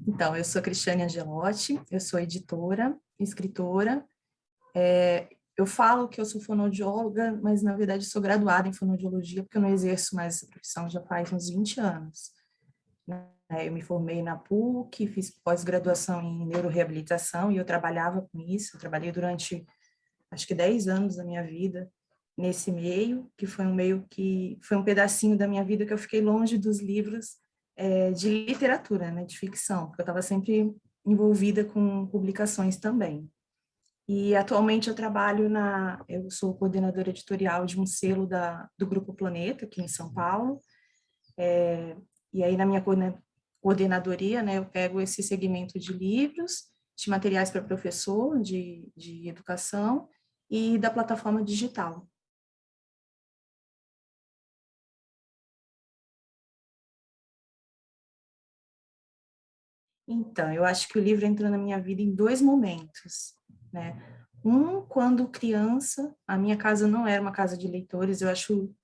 Então, eu sou Cristiane Angelotti, eu sou editora, escritora. Eu falo que eu sou fonoaudióloga, mas na verdade sou graduada em fonoaudiologia, porque eu não exerço mais essa profissão já faz uns 20 anos. Né? Eu me formei na PUC, fiz pós-graduação em neuroreabilitação e eu trabalhava com isso. Eu trabalhei durante, acho que 10 anos da minha vida nesse meio, que foi um meio que foi um pedacinho da minha vida que eu fiquei longe dos livros de literatura, né, de ficção, porque eu estava sempre envolvida com publicações também. E atualmente eu sou coordenadora editorial de um selo do Grupo Planeta, aqui em São Paulo. E aí na minha coordenadoria, né, eu pego esse segmento de livros, de materiais para professor, de educação e da plataforma digital. Então, eu acho que o livro entrou na minha vida em dois momentos, né? Um, quando criança, a minha casa não era uma casa de leitores, eu acho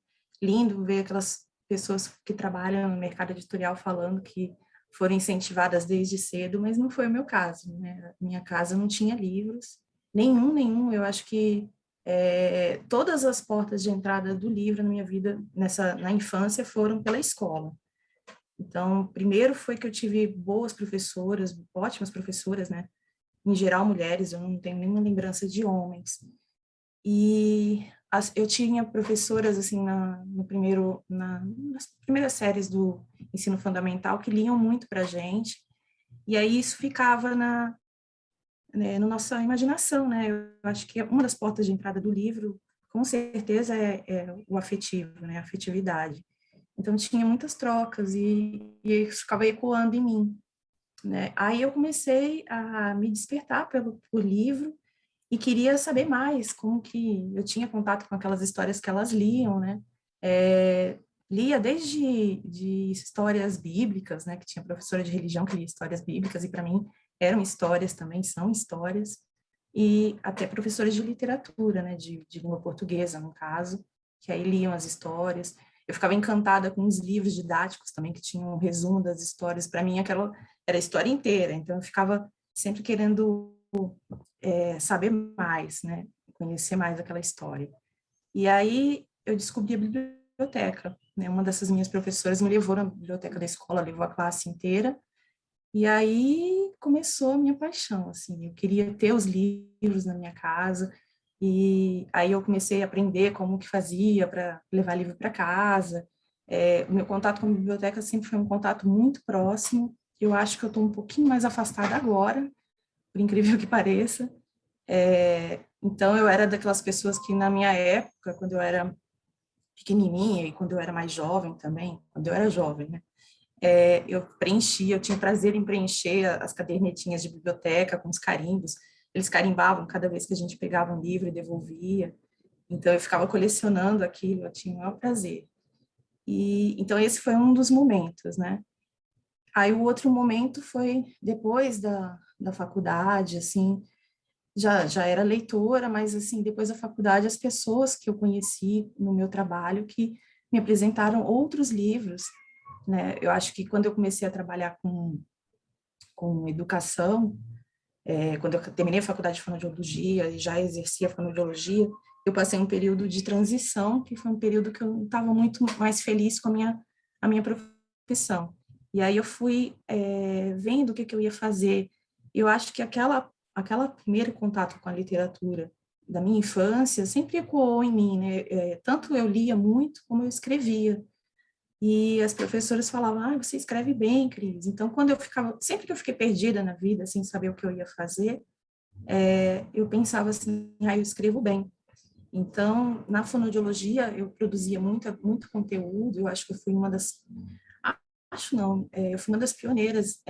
lindo ver aquelas pessoas que trabalham no mercado editorial falando que foram incentivadas desde cedo, mas não foi o meu caso, né? A minha casa não tinha livros, nenhum. Eu acho que todas as portas de entrada do livro na minha vida, na infância, foram pela escola. Então, primeiro foi que eu tive boas professoras, ótimas professoras, né? Em geral, mulheres, eu não tenho nenhuma lembrança de homens. E eu tinha professoras, assim, nas primeiras séries do ensino fundamental que liam muito para a gente, e aí isso ficava na nossa imaginação, né? Eu acho que uma das portas de entrada do livro, com certeza, é o afetivo, né? A afetividade. Então, tinha muitas trocas e isso ficava ecoando em mim, né? Aí eu comecei a me despertar por livro e queria saber mais, como que eu tinha contato com aquelas histórias que elas liam, né? Lia desde de histórias bíblicas, né? Que tinha professora de religião que lia histórias bíblicas e para mim eram histórias também, são histórias, e até professores de literatura, né? De língua portuguesa, no caso, que aí liam as histórias. Eu ficava encantada com os livros didáticos também, que tinham um resumo das histórias. Para mim, aquela era a história inteira, então eu ficava sempre querendo saber mais, né? Conhecer mais aquela história. E aí eu descobri a biblioteca, né? Uma dessas minhas professoras me levou na biblioteca da escola, levou a classe inteira, e aí começou a minha paixão, assim, eu queria ter os livros na minha casa, e aí eu comecei a aprender como que fazia para levar livro para casa. O meu contato com a biblioteca sempre foi um contato muito próximo, eu acho que eu estou um pouquinho mais afastada agora, por incrível que pareça. Então, eu era daquelas pessoas que, na minha época, quando eu era pequenininha e quando eu era mais jovem também, quando eu era jovem, né? Eu tinha prazer em preencher as cadernetinhas de biblioteca com os carimbos. Eles carimbavam cada vez que a gente pegava um livro e devolvia. Então, eu ficava colecionando aquilo, eu tinha o maior prazer. Então, esse foi um dos momentos, né? Aí, o outro momento foi depois da faculdade, assim, já era leitora, mas assim, depois da faculdade, as pessoas que eu conheci no meu trabalho que me apresentaram outros livros, né? Eu acho que quando eu comecei a trabalhar com educação, quando eu terminei a faculdade de fonoaudiologia e já exercia a fonoaudiologia, eu passei um período de transição, que foi um período que eu estava muito mais feliz com a minha profissão. E aí eu fui vendo o que eu ia fazer. Eu acho que aquela primeiro contato com a literatura da minha infância sempre ecoou em mim, né? Tanto eu lia muito como eu escrevia. E as professoras falavam, você escreve bem, Cris. Então, sempre que eu fiquei perdida na vida, sem saber o que eu ia fazer, eu pensava assim, eu escrevo bem. Então, na fonoaudiologia, eu produzia muito conteúdo, eu acho que eu fui uma das, acho não, eu fui uma das pioneiras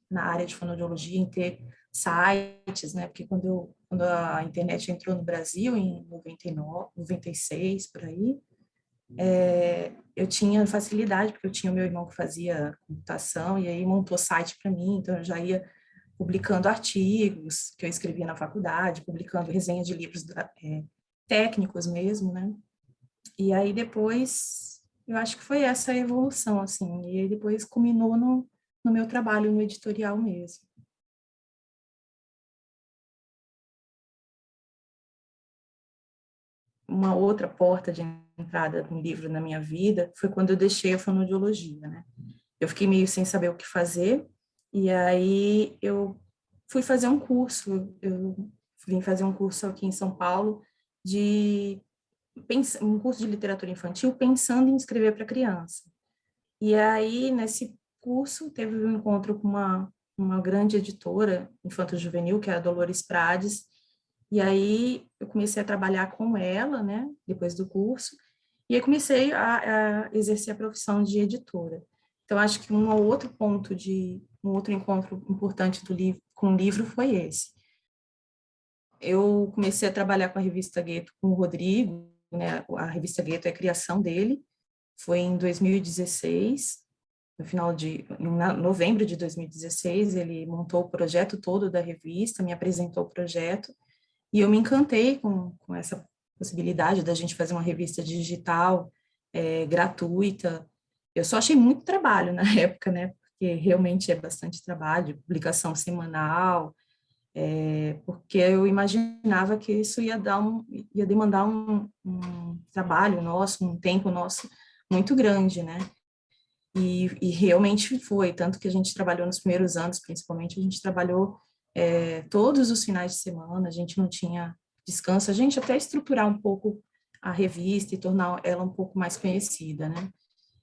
na área de fonoaudiologia em ter sites, né, porque quando a internet entrou no Brasil, em 99, 96, por aí, eu tinha facilidade, porque eu tinha o meu irmão que fazia computação, e aí montou site para mim, então eu já ia publicando artigos que eu escrevia na faculdade, publicando resenha de livros técnicos mesmo, né? E aí depois, eu acho que foi essa a evolução, assim, e aí depois culminou no meu trabalho no editorial mesmo. Uma outra porta de entrada de um livro na minha vida foi quando eu deixei a fonoaudiologia, né? Eu fiquei meio sem saber o que fazer, e aí eu fui fazer um curso, eu vim fazer um curso aqui em São Paulo, de um curso de literatura infantil, pensando em escrever para criança. E aí, nesse curso, teve um encontro com uma grande editora infanto-juvenil, que é a Dolores Prades, e aí eu comecei a trabalhar com ela, né, depois do curso, e aí comecei a exercer a profissão de editora. Então, acho que um outro encontro importante do livro, com o livro foi esse. Eu comecei a trabalhar com a revista Gueto com o Rodrigo, né, a revista Gueto é a criação dele, foi em 2016, no final de em novembro de 2016, ele montou o projeto todo da revista, me apresentou o projeto, e eu me encantei com essa possibilidade da gente fazer uma revista digital, gratuita. Eu só achei muito trabalho na época, né? Porque realmente é bastante trabalho, publicação semanal, porque eu imaginava que isso ia demandar um trabalho nosso, um tempo nosso muito grande, né? E realmente foi, tanto que a gente trabalhou nos primeiros anos, principalmente, a gente trabalhou todos os finais de semana, a gente não tinha descanso, a gente até estruturar um pouco a revista e tornar ela um pouco mais conhecida, né?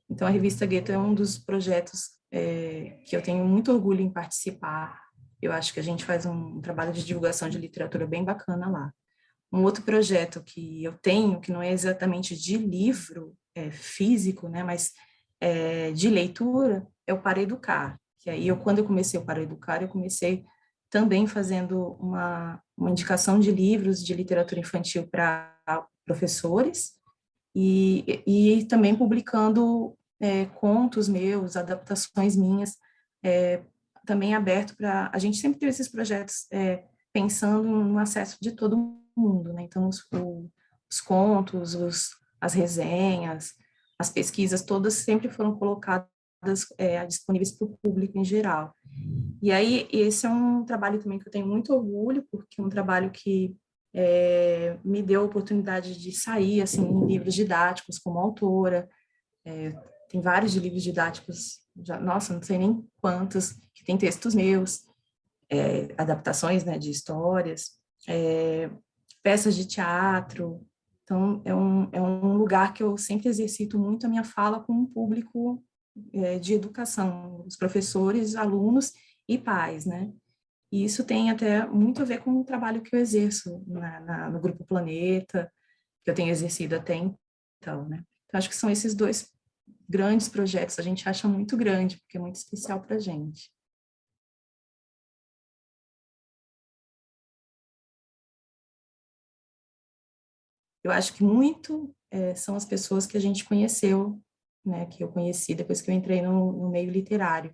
Então, a revista Gueto é um dos projetos que eu tenho muito orgulho em participar. Eu acho que a gente faz um trabalho de divulgação de literatura bem bacana lá. Um outro projeto que eu tenho, que não é exatamente de livro físico, né, mas de leitura, é o Para Educar. Que aí, quando eu comecei o Para Educar, eu comecei também fazendo uma indicação de livros de literatura infantil para professores e também publicando contos meus, adaptações minhas, também aberto para... A gente sempre teve esses projetos pensando no acesso de todo mundo, né? Então, os contos, as resenhas, as pesquisas, todas sempre foram colocadas disponíveis para o público em geral. E aí, esse é um trabalho também que eu tenho muito orgulho, porque é um trabalho que me deu a oportunidade de sair, assim, em livros didáticos como autora. Tem vários de livros didáticos, nossa, não sei nem quantos, que tem textos meus, adaptações, né, de histórias, peças de teatro. Então, é um lugar que eu sempre exercito muito a minha fala com um público de educação, os professores, alunos e pais, né? E isso tem até muito a ver com o trabalho que eu exerço no Grupo Planeta, que eu tenho exercido até então, né? Então, acho que são esses dois grandes projetos, a gente acha muito grande, porque é muito especial para a gente. Eu acho que muito são as pessoas que a gente conheceu, né, que eu conheci depois que eu entrei no meio literário.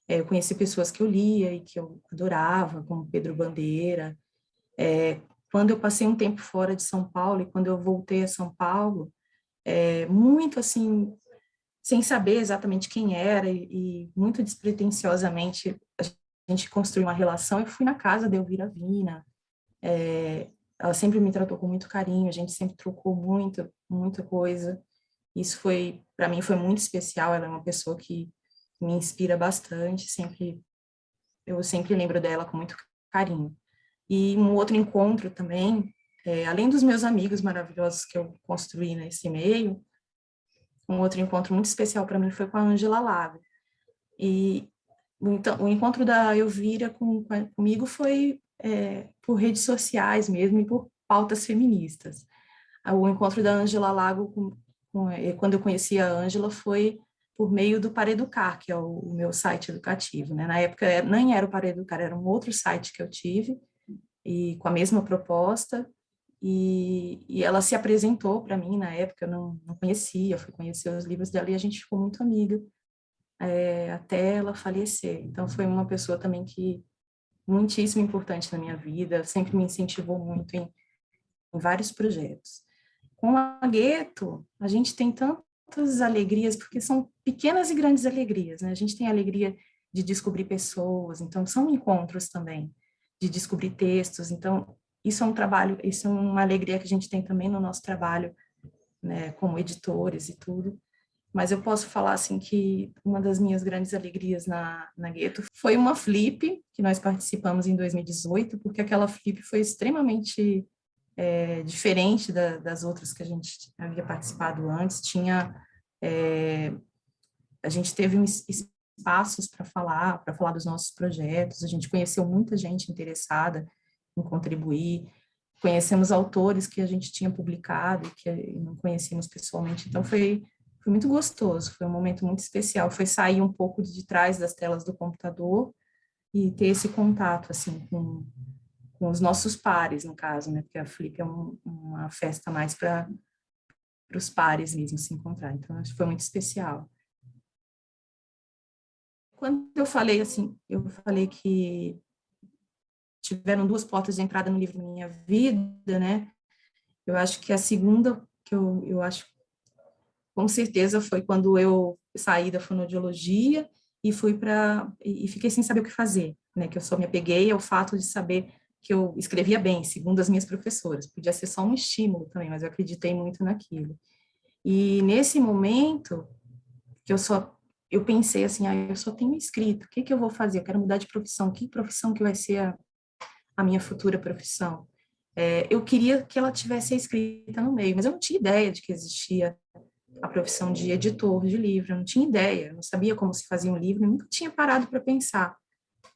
Eu conheci pessoas que eu lia e que eu adorava, como Pedro Bandeira. Quando eu passei um tempo fora de São Paulo e quando eu voltei a São Paulo, muito assim, sem saber exatamente quem era e muito despretensiosamente a gente construiu uma relação. Eu fui na casa da Elvira Vina, ela sempre me tratou com muito carinho, a gente sempre trocou muita coisa. Isso foi, para mim, foi muito especial. Ela é uma pessoa que me inspira bastante, eu sempre lembro dela com muito carinho. E um outro encontro também, além dos meus amigos maravilhosos que eu construí nesse meio, um outro encontro muito especial para mim foi com a Ângela Lago. E então, o encontro da Elvira comigo foi por redes sociais mesmo e por pautas feministas. O encontro da Ângela Lago, quando eu conheci a Ângela, foi por meio do Para Educar, que é o meu site educativo, né? Na época nem era o Para Educar, era um outro site que eu tive, e com a mesma proposta, e ela se apresentou para mim na época, eu não conhecia, fui conhecer os livros dela e a gente ficou muito amiga, até ela falecer. Então, foi uma pessoa também que muitíssimo importante na minha vida, sempre me incentivou muito em vários projetos. Com a Gueto, a gente tem tantas alegrias, porque são pequenas e grandes alegrias, né? A gente tem a alegria de descobrir pessoas. Então, são encontros também, de descobrir textos. Então, isso é um trabalho, isso é uma alegria que a gente tem também no nosso trabalho, né, como editores e tudo. Mas eu posso falar, assim, que uma das minhas grandes alegrias na Gueto foi uma flip, que nós participamos em 2018, porque aquela flip foi extremamente diferente das outras que a gente havia participado antes. A gente teve espaços para falar dos nossos projetos, a gente conheceu muita gente interessada em contribuir, conhecemos autores que a gente tinha publicado e que não conhecíamos pessoalmente, então foi muito gostoso, foi um momento muito especial, foi sair um pouco de trás das telas do computador e ter esse contato, assim, com os nossos pares, no caso, né, porque a Flip é uma festa mais para os pares mesmo se encontrar, então acho que foi muito especial. Quando eu falei assim, eu falei que tiveram duas portas de entrada no livro da minha vida, né, eu acho que a segunda, que eu acho com certeza foi quando eu saí da fonoaudiologia e fui e fiquei sem saber o que fazer, né? Que eu só me apeguei ao fato de saber que eu escrevia bem, segundo as minhas professoras. Podia ser só um estímulo também, mas eu acreditei muito naquilo. E nesse momento que eu pensei assim, eu só tenho escrito, o que que eu vou fazer? Eu quero mudar de profissão. Que profissão que vai ser a minha futura profissão? Eu queria que ela tivesse a escrita no meio, mas eu não tinha ideia de que existia a profissão de editor de livro, eu não tinha ideia, eu não sabia como se fazia um livro, eu nunca tinha parado para pensar,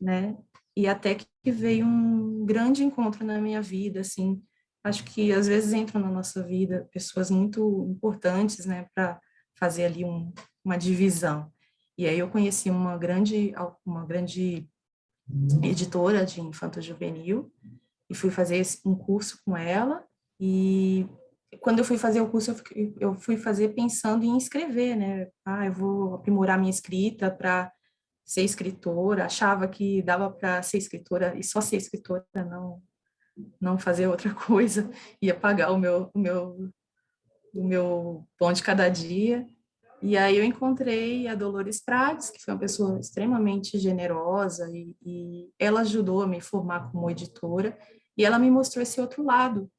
né? E até que veio um grande encontro na minha vida, assim, acho que às vezes entram na nossa vida pessoas muito importantes, né, para fazer ali uma divisão. E aí eu conheci uma grande editora de infanto-juvenil e fui fazer um curso com ela e quando eu fui fazer o curso, eu fui fazer pensando em escrever, né? Eu vou aprimorar minha escrita para ser escritora. Achava que dava para ser escritora e só ser escritora, não fazer outra coisa. Ia pagar o meu pão de cada dia. E aí eu encontrei a Dolores Prades, que foi uma pessoa extremamente generosa e ela ajudou a me formar como editora e ela me mostrou esse outro lado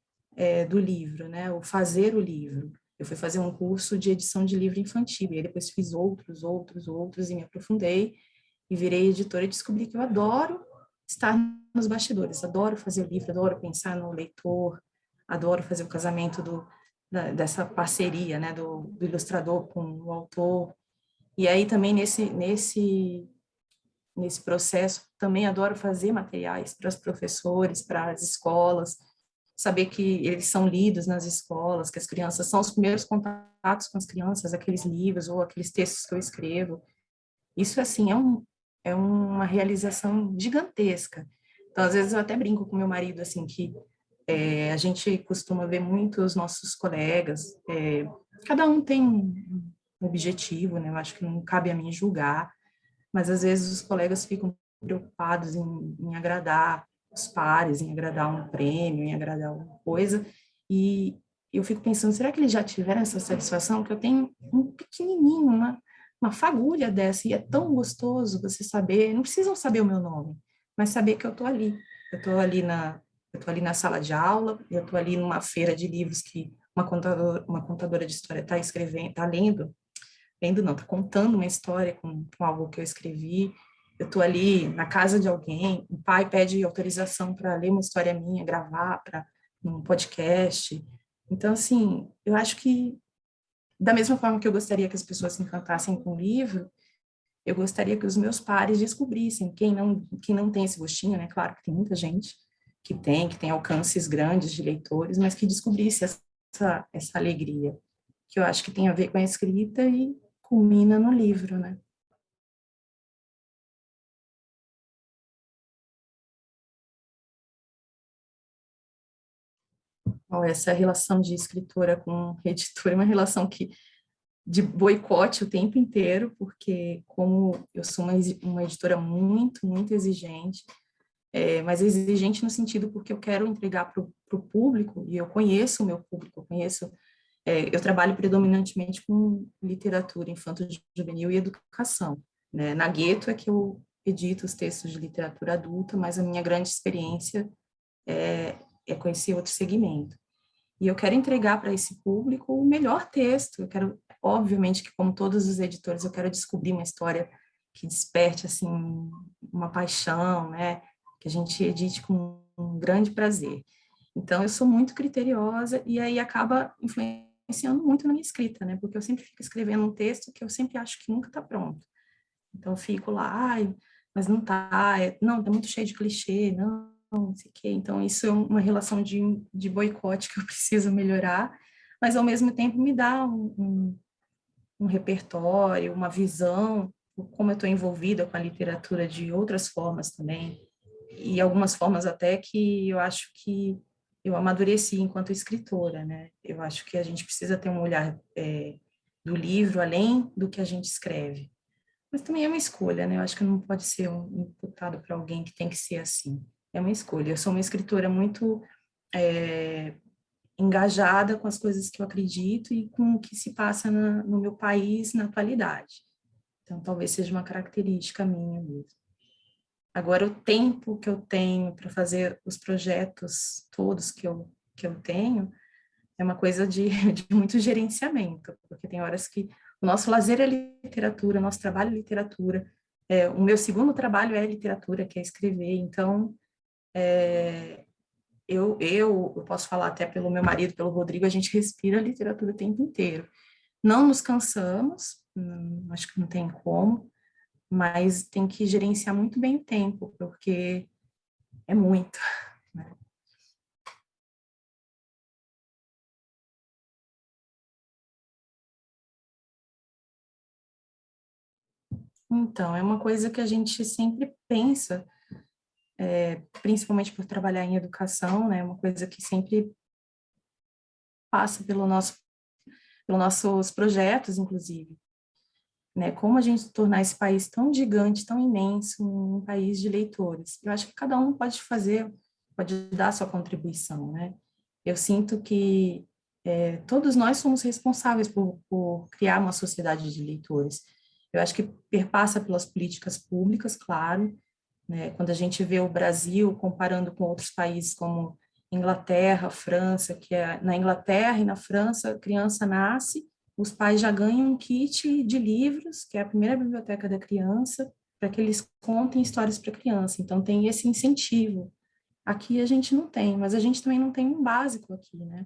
do livro, né? O fazer o livro. Eu fui fazer um curso de edição de livro infantil e aí depois fiz outros e me aprofundei e virei editora e descobri que eu adoro estar nos bastidores, adoro fazer o livro, adoro pensar no leitor, adoro fazer o casamento dessa parceria, né, do ilustrador com o autor. E aí também nesse processo também adoro fazer materiais para os professores, para as escolas, saber que eles são lidos nas escolas, que as crianças são os primeiros contatos com as crianças, aqueles livros ou aqueles textos que eu escrevo. Isso, assim, é uma realização gigantesca. Então, às vezes, eu até brinco com meu marido, assim, que a gente costuma ver muito os nossos colegas, cada um tem um objetivo, né? Eu acho que não cabe a mim julgar, mas às vezes os colegas ficam preocupados em agradar os pares, em agradar um prêmio, em agradar alguma coisa, e eu fico pensando, será que eles já tiveram essa satisfação? Que eu tenho um pequenininho, uma fagulha dessa, e é tão gostoso você saber, não precisam saber o meu nome, mas saber que eu estou ali, eu estou ali eu estou ali na sala de aula, eu estou ali numa feira de livros que uma contadora de história está escrevendo, está lendo não, está contando uma história com algo que eu escrevi, eu estou ali na casa de alguém, o pai pede autorização para ler uma história minha, gravar para um podcast. Então, assim, eu acho que, da mesma forma que eu gostaria que as pessoas se encantassem com o livro, eu gostaria que os meus pares descobrissem, quem não tem esse gostinho, né? Claro que tem muita gente que tem alcances grandes de leitores, mas que descobrisse essa alegria, que eu acho que tem a ver com a escrita e culmina no livro, né? Ó, essa relação de escritora com editora é uma relação de boicote o tempo inteiro, porque como eu sou uma editora muito exigente, mas exigente no sentido porque eu quero entregar para o público, e eu conheço o meu público, eu trabalho predominantemente com literatura infanto-juvenil e educação, né? Na Gueto é que eu edito os textos de literatura adulta, mas a minha grande experiência é com esse outro segmento. E eu quero entregar para esse público o melhor texto. Eu quero, obviamente, que como todos os editores, eu quero descobrir uma história que desperte assim uma paixão, né? Que a gente edite com um grande prazer. Então, eu sou muito criteriosa e aí acaba influenciando muito na minha escrita, né? Porque eu sempre fico escrevendo um texto que eu sempre acho que nunca está pronto. Então, eu fico lá, ai, mas não tá, não, tá muito cheio de clichê, não sei o quê. Então, isso é uma relação de boicote que eu preciso melhorar, mas ao mesmo tempo me dá um repertório, uma visão, como eu estou envolvida com a literatura de outras formas também, e algumas formas até que eu acho que eu amadureci enquanto escritora, né? Eu acho que a gente precisa ter um olhar do livro além do que a gente escreve. Mas também é uma escolha, né? Eu acho que não pode ser imputado para alguém que tem que ser assim. É uma escolha. Eu sou uma escritora muito engajada com as coisas que eu acredito e com o que se passa no meu país na atualidade. Então, talvez seja uma característica minha mesmo. Agora, o tempo que eu tenho para fazer os projetos todos que eu tenho é uma coisa de muito gerenciamento, porque tem horas que o nosso lazer é literatura, o nosso trabalho é literatura, o meu segundo trabalho é literatura, que é escrever, então eu posso falar até pelo meu marido, pelo Rodrigo, a gente respira literatura o tempo inteiro. Não nos cansamos, acho que não tem como, mas tem que gerenciar muito bem o tempo, porque é muito, né? Então, é uma coisa que a gente sempre pensa, principalmente por trabalhar em educação, né? Uma coisa que sempre passa pelos nossos projetos, inclusive, né? Como a gente tornar esse país tão gigante, tão imenso, um país de leitores. Eu acho que cada um pode fazer, pode dar a sua contribuição, né? Eu sinto que todos nós somos responsáveis por criar uma sociedade de leitores. Eu acho que perpassa pelas políticas públicas, claro, né? Quando a gente vê o Brasil comparando com outros países como Inglaterra, França, que na Inglaterra e na França, a criança nasce, os pais já ganham um kit de livros, que é a primeira biblioteca da criança, para que eles contem histórias para a criança. Então, tem esse incentivo. Aqui a gente não tem, mas a gente também não tem um básico aqui, né?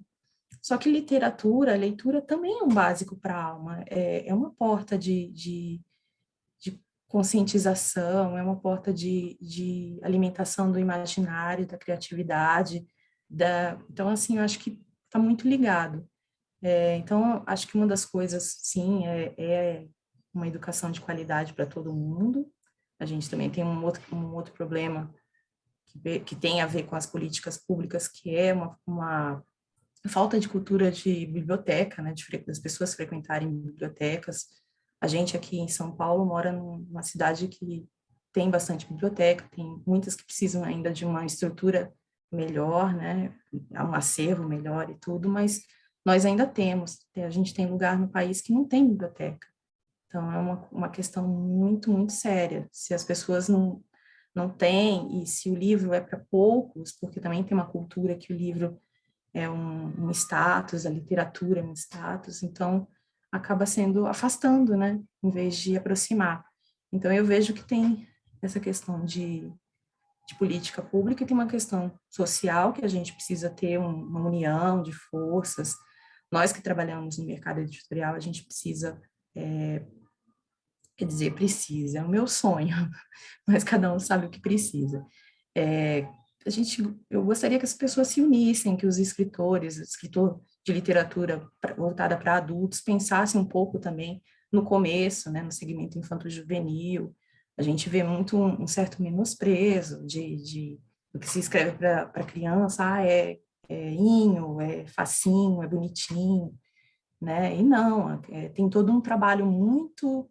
Só que literatura, leitura também é um básico para a alma, é uma porta de conscientização, é uma porta de alimentação do imaginário, da criatividade, então, assim, eu acho que está muito ligado. Então, acho que uma das coisas, sim, é uma educação de qualidade para todo mundo. A gente também tem um outro problema que tem a ver com as políticas públicas, que é uma falta de cultura de biblioteca, né, das pessoas frequentarem bibliotecas. A gente aqui em São Paulo mora numa cidade que tem bastante biblioteca, tem muitas que precisam ainda de uma estrutura melhor, né, um acervo melhor e tudo, mas nós ainda temos. A gente tem lugar no país que não tem biblioteca. Então, é uma questão muito, muito séria. Se as pessoas não têm, e se o livro é para poucos, porque também tem uma cultura que o livro é um status, a literatura é um status, então acaba sendo afastando, né, em vez de aproximar. Então eu vejo que tem essa questão de política pública e tem uma questão social que a gente precisa ter uma união de forças. Nós que trabalhamos no mercado editorial, a gente precisa, quer dizer, precisa, é o meu sonho, mas cada um sabe o que precisa. É, eu gostaria que as pessoas se unissem, que os escritores, escritor de literatura voltada para adultos, pensassem um pouco também no começo, né, no segmento infanto-juvenil. A gente vê muito um certo menosprezo do que se escreve para criança, é inho, é facinho, é bonitinho, né? E não, tem todo um trabalho muito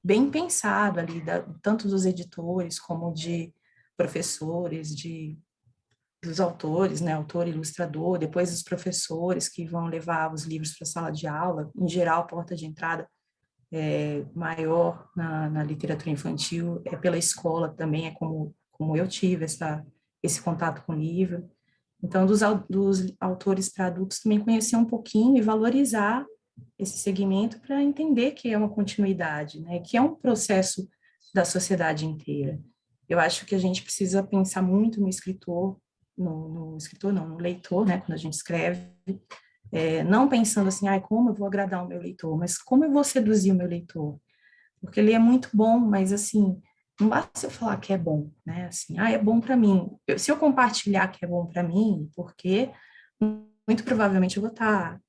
bem pensado ali, tanto dos editores como de professores, dos autores, né, autor, ilustrador, depois os professores que vão levar os livros para a sala de aula, em geral, a porta de entrada maior na literatura infantil é pela escola também, é como eu tive esse contato com o livro. Então, dos autores para adultos também conhecer um pouquinho e valorizar esse segmento para entender que é uma continuidade, né? Que é um processo da sociedade inteira. Eu acho que a gente precisa pensar muito no escritor, no escritor não, no leitor, né? Quando a gente escreve, não pensando assim, como eu vou agradar o meu leitor, mas como eu vou seduzir o meu leitor? Porque ele é muito bom, mas assim, não basta eu falar que é bom, né? Assim, é bom para mim. Se eu compartilhar que é bom para mim, porque muito provavelmente eu vou estar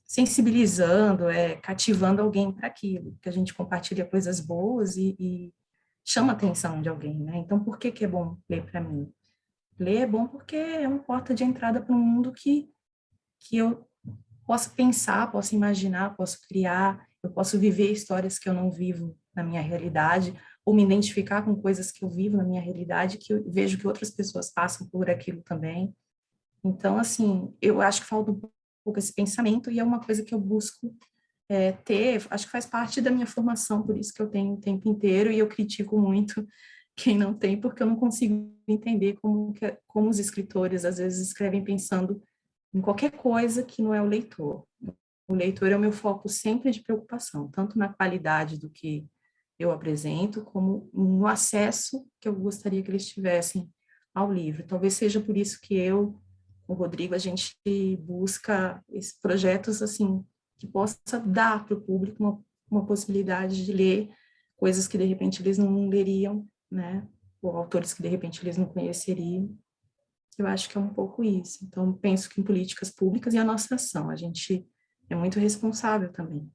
sensibilizando, cativando alguém para aquilo, que a gente compartilha coisas boas e chama a atenção de alguém, né? Então, por que é bom ler para mim? Ler é bom porque é uma porta de entrada para um mundo que eu posso pensar, posso imaginar, posso criar, eu posso viver histórias que eu não vivo na minha realidade, ou me identificar com coisas que eu vivo na minha realidade, que eu vejo que outras pessoas passam por aquilo também. Então, assim, eu acho que falta um pouco esse pensamento, e é uma coisa que eu busco ter, acho que faz parte da minha formação, por isso que eu tenho o tempo inteiro, e eu critico muito quem não tem, porque eu não consigo entender como os escritores, às vezes, escrevem pensando em qualquer coisa que não é o leitor. O leitor é o meu foco sempre de preocupação, tanto na qualidade do que eu apresento, como no acesso que eu gostaria que eles tivessem ao livro. Talvez seja por isso que o Rodrigo, a gente busca esses projetos assim que possa dar para o público uma possibilidade de ler coisas que de repente eles não leriam, né? Ou autores que de repente eles não conheceriam. Eu acho que é um pouco isso. Então, penso que em políticas públicas e a nossa ação, a gente é muito responsável também